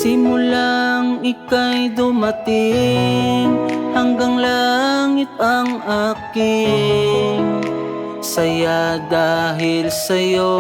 Simulang ika'y dumating, hanggang langit ang aking saya dahil sa'yo.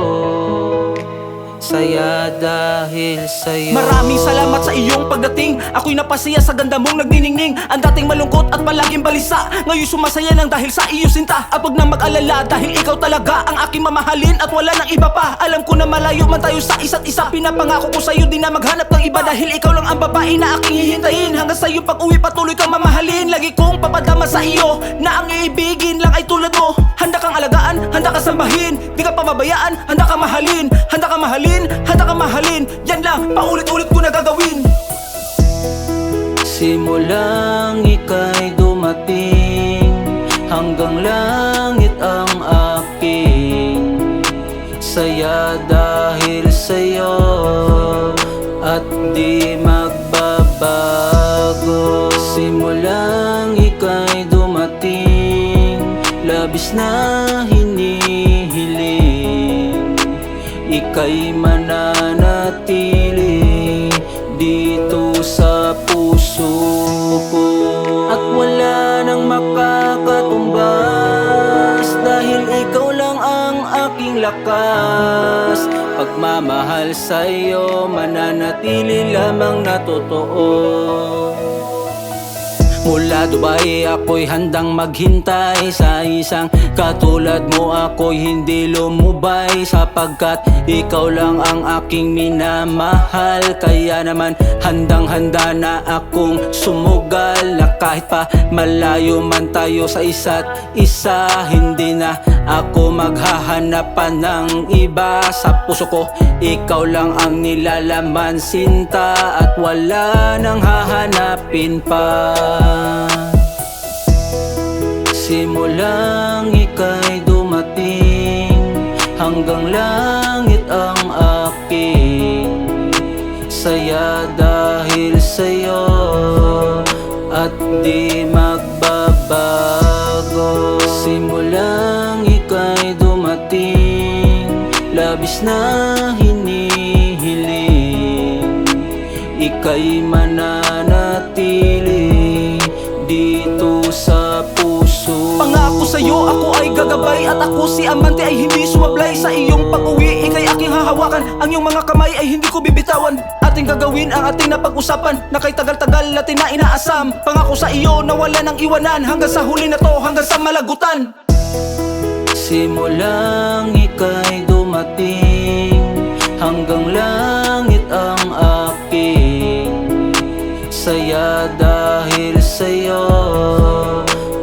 Saya dahil sa'yo. Maraming salamat sa iyong pagdating. Ako'y napasaya sa ganda mong nagniningning. Ang dating malungkot at palaging balisa, ngayon sumasaya lang dahil sa iyo sinta. At wag nang mag-alala dahil ikaw talaga ang aking mamahalin at wala nang iba pa. Alam ko na malayo man tayo sa isa't isa, pinapangako ko sa'yo di na maghanap ng iba. Dahil ikaw lang ang babae na aking hihintayin. Hanggang sa'yo pag-uwi patuloy kang mamahalin. Lagi kong papadama sa iyo na ang iibigin lang ay tulad mo. Handa kang alagaan, handa kang sambahin, di ka pababayaan, handa kang mahalin. Handa kang mahalin, handa kang mahalin. Yan lang, paulit-ulit ko na gagawin. Simulang ika'y dumating, hanggang langit ang aking saya dahil sa'yo. At di magbabago. Simulang ika'y dumating, labis na hinihiling, ika'y mananatili dito sa puso ko. At wala nang makakatumbas, dahil ikaw lang ang aking lakas. Pagmamahal sa'yo, mananatili lamang na totoo. Mula Dubai ako'y handang maghintay, sa isang katulad mo ako'y hindi lumubay. Sapagkat ikaw lang ang aking minamahal, kaya naman handang-handa na akong sumugal. Na kahit pa malayo man tayo sa isa't isa, hindi na ako maghahanap pa ng iba. Sa puso ko ikaw lang ang nilalaman, sinta, at wala nang hahanapin pa. Simulang ika'y dumating, hanggang langit ang aking saya dahil sa'yo. At di magbabago. Simulang ika'y dumating, labis na hinihiling, ika'y mananatili dito sa puso. Pangako sa'yo ako ay gagabay, at ako si amante ay hindi sumablay. Sa iyong pag-uwi ika'y aking hahawakan, ang iyong mga kamay ay hindi ko bibitawan. Ating gagawin ang ating napag-usapan, na kay tagal-tagal natin na inaasam. Pangako sa iyo na wala nang iwanan, hanggang sa huli na to, hanggang sa malagutan. Simulang ika'y dumating, hanggang langit ang aking saya dahil sa'yo.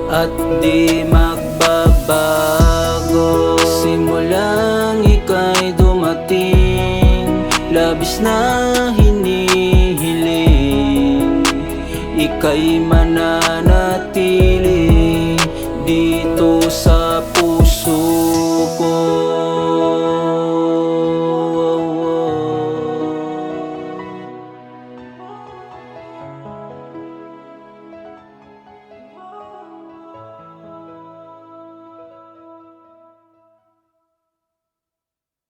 At di magbabago. Simulang ika'y dumating, labis na hinihiling, ika'y